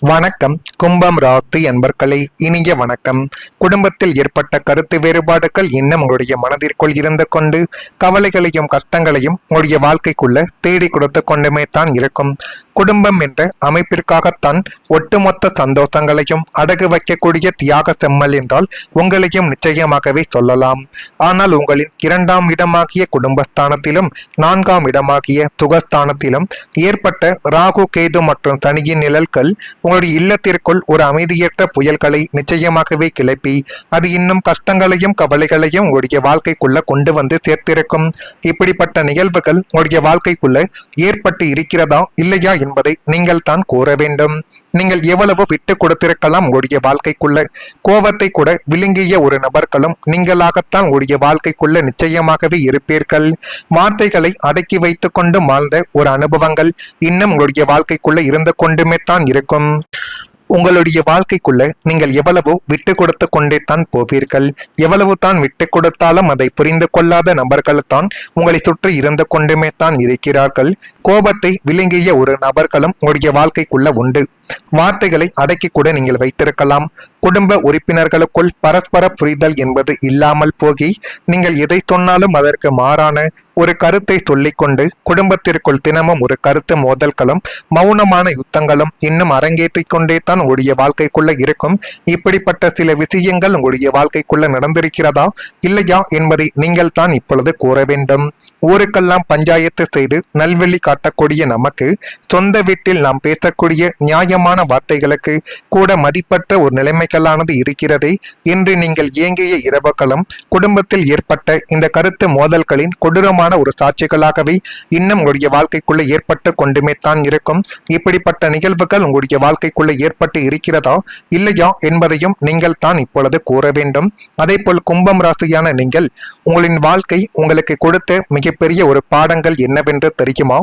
வணக்கம். கும்பம் ராசி அன்பர்களே, இனிய வணக்கம். குடும்பத்தில் ஏற்பட்ட கருத்து வேறுபாடுகள் இன்னும் உங்களுடைய மனதிற்குள் இருந்து கொண்டு கவலைகளையும் கஷ்டங்களையும் உங்களுடைய வாழ்க்கைக்குள்ள தேடி கொடுத்து கொண்டுமே தான் இருக்கும். குடும்பம் என்ற அமைப்பிற்காகத்தான் ஒட்டுமொத்த சந்தோஷங்களையும் அடகு வைக்கக்கூடிய தியாக செம்மல் என்றால் உங்களையும் நிச்சயமாகவே சொல்லலாம். ஆனால் உங்களின் 2ஆம் இடமாகிய குடும்பஸ்தானத்திலும் 4ஆம் இடமாகிய சுகஸ்தானத்திலும் ஏற்பட்ட ராகு கேது மற்றும் சனியின் நிழல்கள் உங்களுடைய இல்லத்திற்குள் ஒரு அமைதியற்ற புயல்களை நிச்சயமாகவே கிளப்பி அது இன்னும் கஷ்டங்களையும் கவலைகளையும் உங்களுடைய வாழ்க்கைக்குள்ள கொண்டு வந்து சேர்த்திருக்கும். இப்படிப்பட்ட நிகழ்வுகள் உங்களுடைய வாழ்க்கைக்குள்ள ஏற்பட்டு இருக்கிறதா இல்லையா என்பதை நீங்கள் தான் கூற வேண்டும். நீங்கள் எவ்வளவு விட்டு கொடுத்திருக்கலாம் உங்களுடைய வாழ்க்கைக்குள்ள. கோபத்தை கூட விழுங்கிய ஒரு நபர்களும் நீங்களாகத்தான் உங்களுடைய வாழ்க்கைக்குள்ள நிச்சயமாகவே இருப்பீர்கள். வார்த்தைகளை அடக்கி வைத்துக் கொண்டு வாழ்ந்த ஒரு அனுபவங்கள் இன்னும் உங்களுடைய வாழ்க்கைக்குள்ள இருந்து கொண்டுமே தான் இருக்கும். உங்களுடைய வாழ்க்கைக்குள்ள நீங்கள் எவ்வளவு விட்டு கொடுத்து கொண்டே தான் போவீர்கள். எவ்வளவு தான் விட்டு கொடுத்தாலும் அதை புரிந்து கொள்ளாத நபர்கள் தான் உங்களை சுற்றி இருந்து கொண்டுமே தான் இருக்கிறார்கள். கோபத்தை விழுங்கிய ஒரு நபர்களும் உங்களுடைய வாழ்க்கைக்குள்ள உண்டு. வார்த்தைகளை அடக்கி கூட நீங்கள் வைத்திருக்கலாம். குடும்ப உறுப்பினர்களுக்குள் பரஸ்பர புரிதல் என்பது இல்லாமல் போகி நீங்கள் எதை சொன்னாலும் அதற்கு மாறான ஒரு கருத்தை சொல்லிக்கொண்டு குடும்பத்திற்குள் தினமும் ஒரு கருத்து மோதல்களும் மௌனமான யுத்தங்களும் இன்னும் அரங்கேற்றிக் கொண்டே தான் உங்களுடைய வாழ்க்கைக்குள்ள இருக்கும். இப்படிப்பட்ட சில விஷயங்கள் உங்களுடைய வாழ்க்கைக்குள்ள நடந்திருக்கிறதா இல்லையா என்பதை நீங்கள் தான் இப்பொழுது கூற வேண்டும். ஊருக்கெல்லாம் பஞ்சாயத்து செய்து நல்வெளி காட்டக்கூடிய நமக்கு சொந்த வீட்டில் நாம் பேசக்கூடிய நியாயமான வார்த்தைகளுக்கு கூட மதிப்பற்ற ஒரு நிலைமைகளானது இருக்கிறதே. இன்று நீங்கள் இயங்கிய இரவுகளும் குடும்பத்தில் ஏற்பட்ட இந்த கருத்து மோதல்களின் கொடூரமான ஒரு சாட்சிகளாகவே இன்னும் உங்களுடைய வாழ்க்கைக்குள்ள ஏற்பட்டு கொண்டுமே தான் இருக்கும். இப்படிப்பட்ட நிகழ்வுகள் உங்களுடைய வாழ்க்கைக்குள்ள ஏற்பட்டு இருக்கிறதா இல்லையா என்பதையும் நீங்கள் தான் இப்பொழுது கூற வேண்டும். அதே போல் கும்பம் ராசியான நீங்கள் உங்களின் வாழ்க்கை உங்களுக்கு கொடுத்த மிகப்பெரிய ஒரு பாடங்கள் என்னவென்று தெரியுமா?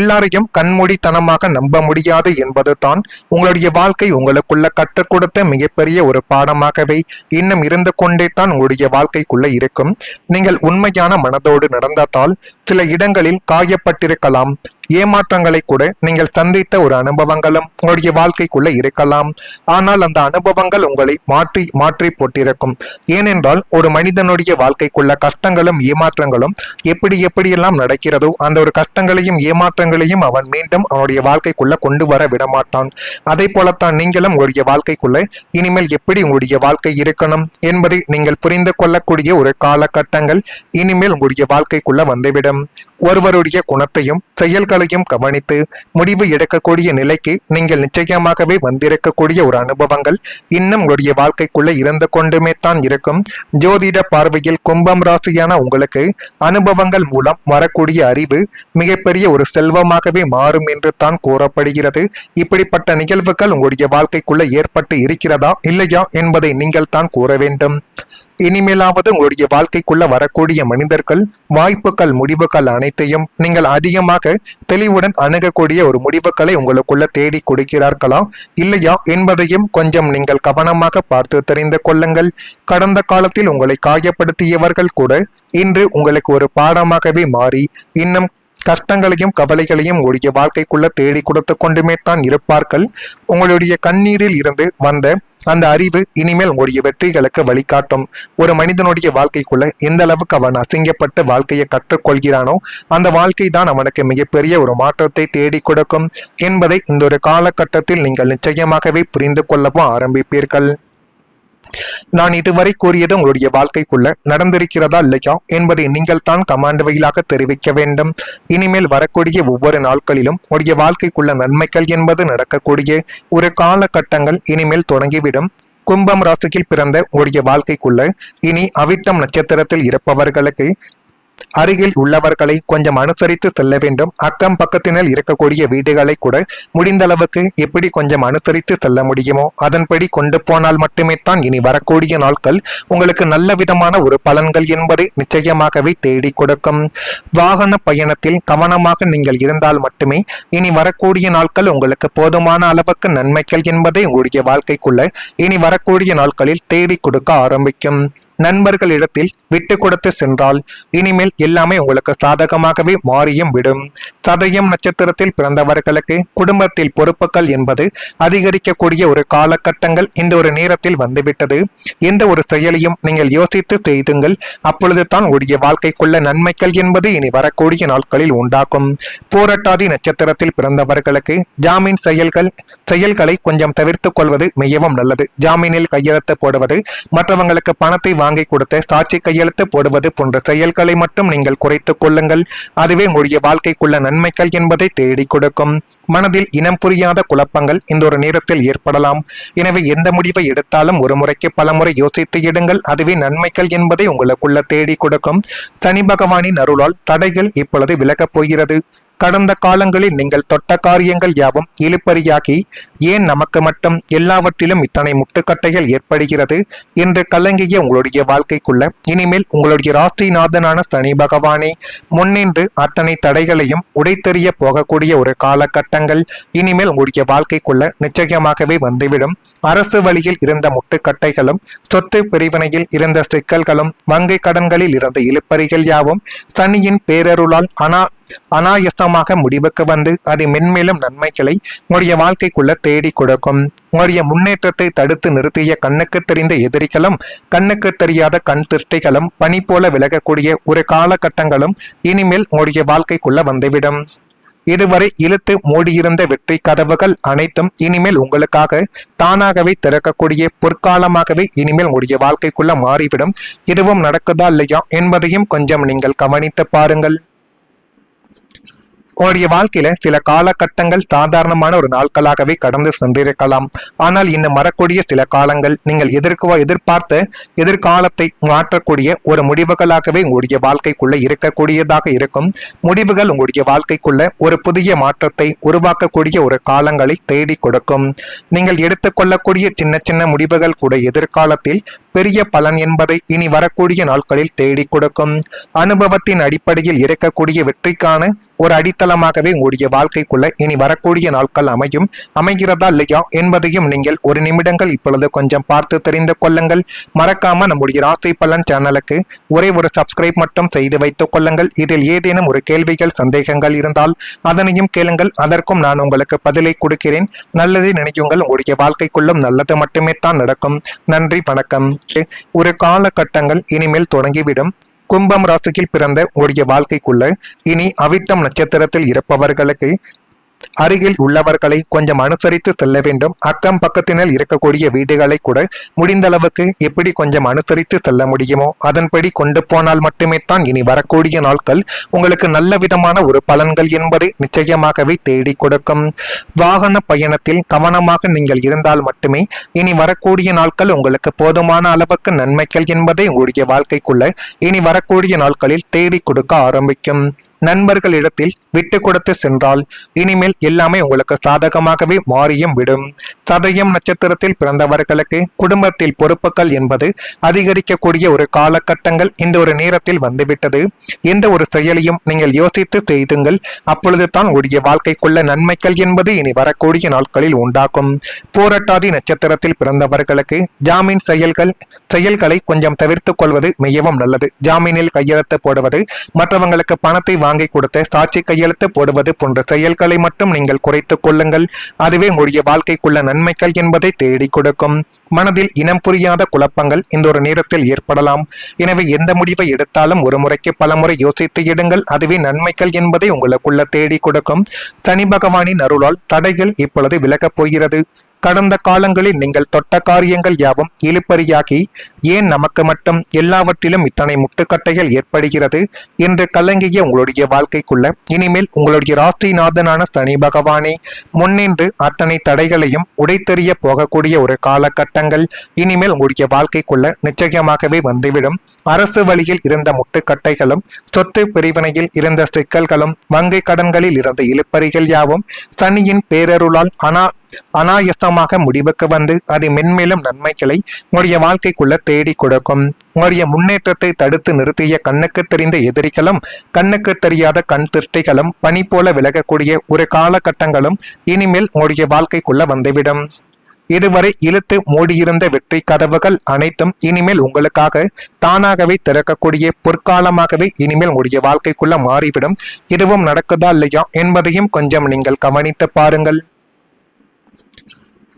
எல்லாரையும் கண்மூடித்தனமாக நம்ப முடியாது என்பது தான் உங்களுடைய வாழ்க்கை உங்களுக்குள்ள கற்றுக் கொடுத்த மிகப்பெரிய ஒரு பாடமாகவே இன்னும் இருந்து கொண்டே தான் உங்களுடைய வாழ்க்கைக்குள்ள இருக்கும். நீங்கள் உண்மையான மனதோடு நடந்தால் சில இடங்களில் காயப்பட்டிருக்கலாம். ஏமாற்றங்களை கூட நீங்கள் சந்தித்த ஒரு அனுபவங்களும் உங்களுடைய வாழ்க்கைக்குள்ள இருக்கலாம். ஆனால் அந்த அனுபவங்கள் உங்களை மாற்றி மாற்றி போட்டிருக்கும். ஏனென்றால் ஒரு மனிதனுடைய வாழ்க்கைக்குள்ள கஷ்டங்களும் ஏமாற்றங்களும் எப்படியெல்லாம் நடக்கிறதோ அந்த ஒரு கஷ்டங்களையும் ஏமாற்றங்களையும் அவன் மீண்டும் அவனுடைய வாழ்க்கைக்குள்ள கொண்டு வர விடமாட்டான். அதே போலத்தான் நீங்களும் உங்களுடைய வாழ்க்கைக்குள்ள இனிமேல் எப்படி உங்களுடைய வாழ்க்கை இருக்கணும் என்பதை நீங்கள் புரிந்து கொள்ளக்கூடிய ஒரு காலகட்டங்கள் இனிமேல் உங்களுடைய வாழ்க்கைக்குள்ள வந்துவிடும். ஒருவருடைய குணத்தையும் செயல்களையும் கவனித்து முடிவு எடுக்கக்கூடிய நிலைக்கு நீங்கள் நிச்சயமாகவே வந்திருக்கக்கூடிய ஒரு அனுபவங்கள் இன்னும் உங்களுடைய வாழ்க்கைக்குள்ள இருந்து கொண்டுமே தான் இருக்கும். ஜோதிட பார்வையில் கும்பம் ராசியான உங்களுக்கு அனுபவங்கள் மூலம் வரக்கூடிய அறிவு மிகப்பெரிய ஒரு செல்வமாகவே மாறும் என்று தான் கூறப்படுகிறது. இப்படிப்பட்ட நிகழ்வுகள் உங்களுடைய வாழ்க்கைக்குள்ள ஏற்பட்டு இருக்கிறதா இல்லையா என்பதை நீங்கள் தான் கூற வேண்டும். இனிமேலாவது உங்களுடைய வாழ்க்கைக்குள்ள வரக்கூடிய மனிதர்கள் வாய்ப்புகள் முடிவுகள் அனைத்தையும் நீங்கள் அதிகமாக தெளிவுடன் அணுகக்கூடிய ஒரு முடிவுகளை உங்களுக்குள்ள தேடி கொடுக்கிறார்களா இல்லையா என்பதையும் கொஞ்சம் நீங்கள் கவனமாக பார்த்து தெரிந்து கொள்ளுங்கள். கடந்த காலத்தில் உங்களை காயப்படுத்தியவர்கள் கூட இன்று உங்களுக்கு ஒரு பாடமாகவே மாறி இன்னும் கஷ்டங்களையும் கவலைகளையும் உங்களுடைய வாழ்க்கைக்குள்ள தேடி கொடுத்து கொண்டுமே தான் இருப்பார்கள். உங்களுடைய கண்ணீரில் இருந்து வந்த அந்த அறிவு இனிமேல் உங்களுடைய வெற்றிகளுக்கு வழிகாட்டும். ஒரு மனிதனுடைய வாழ்க்கைக்குள்ள எந்த அளவுக்கு அவன் அசிங்கப்பட்டு வாழ்க்கையை கற்றுக்கொள்கிறானோ அந்த வாழ்க்கை தான் அவனுக்கு மிகப்பெரிய ஒரு மாற்றத்தை தேடி கொடுக்கும் என்பதை இந்த ஒரு காலகட்டத்தில் நீங்கள் நிச்சயமாகவே புரிந்து கொள்ளவும் ஆரம்பிப்பீர்கள். நான் இதுவரை கூறியது உங்களுடைய வாழ்க்கைக்குள்ள நடந்திருக்கிறதா இல்லையா என்பதை நீங்கள் தான் கமாண்ட் வழியாக தெரிவிக்க வேண்டும். இனிமேல் வரக்கூடிய ஒவ்வொரு நாட்களிலும் உங்களுடைய வாழ்க்கைக்குள்ள நன்மைகள் என்பது நடக்கக்கூடிய ஒரு காலகட்டங்கள் இனிமேல் தொடங்கிவிடும். கும்பம் ராசியில் பிறந்த உங்களுடைய வாழ்க்கைக்குள்ள இனி அவிட்டம் நட்சத்திரத்தில் இருப்பவர்களுக்கு அருகில் உள்ளவர்களை கொஞ்சம் அனுசரித்து செல்ல வேண்டும். அக்கம் பக்கத்தினர் இருக்கக்கூடிய வீடுகளை கூட முடிந்த அளவுக்கு எப்படி கொஞ்சம் அனுசரித்து செல்ல முடியுமோ அதன்படி கொண்டு போனால் மட்டுமே தான் இனி வரக்கூடிய நாட்கள் உங்களுக்கு நல்ல விதமான ஒரு பலன்கள் என்பதை நிச்சயமாகவே தேடி கொடுக்கும். வாகன பயணத்தில் கவனமாக நீங்கள் இருந்தால் மட்டுமே இனி வரக்கூடிய நாட்கள் உங்களுக்கு போதுமான அளவுக்கு நன்மைகள் என்பதை உங்களுடைய வாழ்க்கைக்குள்ள இனி வரக்கூடிய நாட்களில் தேடி கொடுக்க ஆரம்பிக்கும். நண்பர்களிடத்தில் விட்டு கொடுத்து சென்றால் இனிமேல் எல்லாமே உங்களுக்கு சாதகமாகவே மாறியும் விடும். சதயம் நட்சத்திரத்தில் பிறந்தவர்களுக்கு குடும்பத்தில் பொறுப்புகள் என்பது அதிகரிக்கக்கூடிய ஒரு காலகட்டங்கள் இந்த ஒரு நேரத்தில் வந்துவிட்டது. எந்த ஒரு செயலையும் நீங்கள் யோசித்து செய்துங்கள். அப்பொழுது தான் உடைய வாழ்க்கைக்குள்ள நன்மைகள் என்பது இனி வரக்கூடிய நாட்களில் உண்டாகும். பூரட்டாதி நட்சத்திரத்தில் பிறந்தவர்களுக்கு ஜாமீன் செயல்களை கொஞ்சம் தவிர்த்துக் கொள்வது மிகவும் நல்லது. ஜாமீனில் கையெழுத்து போடுவது, மற்றவங்களுக்கு பணத்தை வாங்கி கொடுத்த சாட்சி கையெழுத்து போடுவது போன்ற செயல்களை மட்டும் நீங்கள் குறைத்துக் கொள்ளுங்கள். அதுவே உங்களுடைய வாழ்க்கைக்குள்ள நன்மைகள் என்பதை தேடி கொடுக்கும். மனதில் இனம் புரியாத குழப்பங்கள் இந்த ஒரு நேரத்தில் ஏற்படலாம். எனவே எந்த முடிவை எடுத்தாலும் ஒரு முறைக்கு பல முறை யோசித்து எடுங்கள். அதுவே நன்மைகள் என்பதை உங்களுக்குள்ள தேடி கொடுக்கும். சனி பகவானின் அருளால் தடைகள் இப்பொழுது விலகப் போகிறது. கடந்த காலங்களில் நீங்கள் தொட்ட காரியங்கள் யாவும் இழுபறியாகி ஏன் நமக்கு மட்டும் எல்லாவற்றிலும் இத்தனை முட்டுக்கட்டைகள் ஏற்படுகிறது என்று கலங்கிய உங்களுடைய வாழ்க்கைக்குள்ள இனிமேல் உங்களுடைய ராசிநாதனான சனி பகவானே முன்னின்று அத்தனை தடைகளையும் உடைத்தெறிய போகக்கூடிய ஒரு காலகட்டங்கள் இனிமேல் உங்களுடைய வாழ்க்கைக்குள்ள நிச்சயமாகவே வந்துவிடும். அரசு வழியில் இருந்த முட்டுக்கட்டைகளும், சொத்து பிரிவினையில் இருந்த சிக்கல்களும், வங்கி கடன்களில் இருந்த இழுபறிகள் யாவும் சனியின் பேரருளால் அனாயசமாக முடிவுக்கு வந்து அது மென்மேலும் நன்மைகளை உங்களுடைய வாழ்க்கைக்குள்ள தேடி கொடுக்கும். உங்களுடைய முன்னேற்றத்தை தடுத்து நிறுத்திய கண்ணுக்கு தெரிந்த எதிரிகளும், கண்ணுக்கு தெரியாத கண் திருஷ்டிகளும் பனி போல விலகக்கூடிய ஒரு காலகட்டங்களும் இனிமேல் உங்களுடைய வாழ்க்கைக்குள்ள வந்துவிடும். இதுவரை இழுத்து மூடியிருந்த வெற்றி கதவுகள் அனைத்தும் இனிமேல் உங்களுக்காக தானாகவே திறக்கக்கூடிய பொற்காலமாகவே இனிமேல் உங்களுடைய வாழ்க்கைக்குள்ள மாறிவிடும். இதுவும் நடக்குதா இல்லையா என்பதையும் கொஞ்சம் நீங்கள் கவனித்து பாருங்கள். உங்களுடைய வாழ்க்கையில சில காலகட்டங்கள் சாதாரணமான ஒரு நாட்களாகவே கடந்து சென்றிருக்கலாம். ஆனால் இன்னும் வரக்கூடிய சில காலங்கள் நீங்கள் எதிர்பார்த்த எதிர்காலத்தை மாற்றக்கூடிய ஒரு முடிவுகளாகவே உங்களுடைய வாழ்க்கைக்குள்ள இருக்கக்கூடியதாக இருக்கும். முடிவுகள் உங்களுடைய வாழ்க்கைக்குள்ள ஒரு புதிய மாற்றத்தை உருவாக்கக்கூடிய ஒரு காலங்களை தேடி கொடுக்கும். நீங்கள் எடுத்துக்கொள்ளக்கூடிய சின்ன சின்ன முடிவுகள் கூட எதிர்காலத்தில் பெரிய பலன் என்பதை இனி வரக்கூடிய நாட்களில் தேடி கொடுக்கும். அனுபவத்தின் அடிப்படையில் இருக்கக்கூடிய வெற்றிக்கான ஒரு அடித்தளமாகவே உங்களுடைய வாழ்க்கைக்குள்ள இனி வரக்கூடிய நாட்கள் அமைகிறதா இல்லையா என்பதையும் நீங்கள் ஒரு நிமிடங்கள் இப்பொழுது கொஞ்சம் பார்த்து தெரிந்து கொள்ளுங்கள். மறக்காம நம்முடைய ராசி பலன் சேனலுக்கு ஒரே ஒரு சப்ஸ்கிரைப் மட்டும் செய்து வைத்துக் கொள்ளுங்கள். இதில் ஏதேனும் ஒரு கேள்விகள் சந்தேகங்கள் இருந்தால் அதனையும் கேளுங்கள். அதற்கும் நான் உங்களுக்கு பதிலை கொடுக்கிறேன். நல்லதை நினைக்குங்கள். உங்களுடைய வாழ்க்கைக்குள்ளும் நல்லது மட்டுமே தான் நடக்கும். நன்றி, வணக்கம். ஒரு காலகட்டங்கள் இனிமேல் தொடங்கிவிடும். கும்பம் ராசியில் பிறந்த உங்களுடைய வாழ்க்கைக்குள்ள இனி அவிட்டம் நட்சத்திரத்தில் இருப்பவர்களுக்கு அருகில் உள்ளவர்களை கொஞ்சம் அனுசரித்து செல்ல வேண்டும். அக்கம் பக்கத்தினர் இருக்கக்கூடிய வீடுகளை கூட முடிந்த அளவுக்கு எப்படி கொஞ்சம் அனுசரித்து செல்ல முடியுமோ அதன்படி கொண்டு போனால் மட்டுமே தான் இனி வரக்கூடிய நாட்கள் உங்களுக்கு நல்ல விதமான ஒரு பலன்கள் என்பதை நிச்சயமாகவே தேடி கொடுக்கும். வாகன பயணத்தில் கவனமாக நீங்கள் இருந்தால் மட்டுமே இனி வரக்கூடிய நாட்கள் உங்களுக்கு போதுமான அளவுக்கு நன்மைகள் என்பதை உங்களுடைய வாழ்க்கைக்குள்ள இனி வரக்கூடிய நாட்களில் தேடி கொடுக்க ஆரம்பிக்கும். நண்பர்களிடத்தில் விட்டு கொடுத்து சென்றால் இனிமேல் எல்லாமே உங்களுக்கு சாதகமாகவே மாறியும் விடும். சதயம் நட்சத்திரத்தில் பிறந்தவர்களுக்கு குடும்பத்தில் பொறுப்புகள் என்பது அதிகரிக்கக்கூடிய ஒரு காலகட்டங்கள் இந்த ஒரு நேரத்தில் வந்துவிட்டது. எந்த ஒரு செயலையும் நீங்கள் யோசித்து செய்துங்கள். அப்பொழுது தான் உடைய வாழ்க்கைக்குள்ள நன்மைகள் என்பது இனி வரக்கூடிய நாட்களில் உண்டாகும். பூரட்டாதி நட்சத்திரத்தில் பிறந்தவர்களுக்கு ஜாமீன் செயல்களை கொஞ்சம் தவிர்த்துக் கொள்வது மிகவும் நல்லது. ஜாமீனில் கையெழுத்து போடுவது, மற்றவங்களுக்கு பணத்தை வாங்கி கொடுத்த சாட்சி கையெழுத்து போடுவது போன்ற செயல்களை மட்டும் நீங்கள் குறைத்துக் கொள்ளுங்கள். அதுவே உங்களுடைய வாழ்க்கைக்குள்ள நன்மைகள் என்பதை தேடி கொடுக்கும். மனதில் இனம் புரியாத குழப்பங்கள் இந்த ஒரு நேரத்தில் ஏற்படலாம். எனவே எந்த முடிவை எடுத்தாலும் ஒரு முறைக்கு பல முறை யோசித்து எடுங்கள். அதுவே நன்மைகள் என்பதை உங்களுக்குள்ள தேடி கொடுக்கும். சனி பகவானின் அருளால் தடைகள் இப்பொழுது விலகப் போகிறது. கடந்த காலங்களில் நீங்கள் தொட்ட காரியங்கள் யாவும் இழுபறியாகி ஏன் நமக்கு மட்டும் எல்லாவற்றிலும் இத்தனை முட்டுக்கட்டைகள் ஏற்படுகிறது என்று கலங்கிய உங்களுடைய வாழ்க்கைக்குள்ள இனிமேல் உங்களுடைய ராசிநாதனான சனி பகவானே முன்னின்று அத்தனை தடைகளையும் உடைத்தெறிய போகக்கூடிய ஒரு காலகட்டங்கள் இனிமேல் உங்களுடைய வாழ்க்கைக்குள்ள நிச்சயமாகவே வந்துவிடும். அரசு வழியில் இருந்த முட்டுக்கட்டைகளும், சொத்து பிரிவினையில் இருந்த சிக்கல்களும், வங்கி கடன்களில் இருந்த இழுபறிகள் யாவும் சனியின் பேரருளால் அனாயசமாக முடிவுக்கு வந்து அது மென்மேலும் நன்மைகளை உங்களுடைய வாழ்க்கைக்குள்ள தேடி கொடுக்கும். உங்களுடைய முன்னேற்றத்தை தடுத்து நிறுத்திய கண்ணுக்கு தெரிந்த எதிரிகளும், கண்ணுக்கு தெரியாத கண் திருஷ்டிகளும் பனி போல விலகக்கூடிய ஒரு காலகட்டங்களும் இனிமேல் உங்களுடைய வாழ்க்கைக்குள்ள வந்துவிடும். இதுவரை இழுத்து மூடியிருந்த வெற்றி கதவுகள் அனைத்தும் இனிமேல் உங்களுக்காக தானாகவே திறக்கக்கூடிய பொற்காலமாகவே இனிமேல் உங்களுடைய வாழ்க்கைக்குள்ள மாறிவிடும். இதுவும் நடக்குதா இல்லையா என்பதையும் கொஞ்சம் நீங்கள் கவனித்து பாருங்கள்.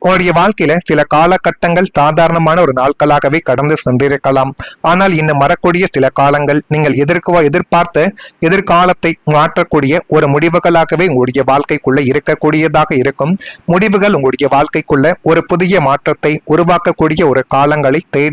உங்களுடைய வாழ்க்கையில சில காலகட்டங்கள் சாதாரணமான ஒரு நாட்களாகவே கடந்து சென்றிருக்கலாம். ஆனால் இன்னும் வரக்கூடிய சில காலங்கள் நீங்கள் எதிர்பார்த்த எதிர்காலத்தை மாற்றக்கூடிய ஒரு முடிவுகளாகவே உங்களுடைய வாழ்க்கைக்குள்ள இருக்கக்கூடியதாக இருக்கும். முடிவுகள் உங்களுடைய வாழ்க்கைக்குள்ள ஒரு புதிய மாற்றத்தை உருவாக்கக்கூடிய ஒரு காலங்களை தேடி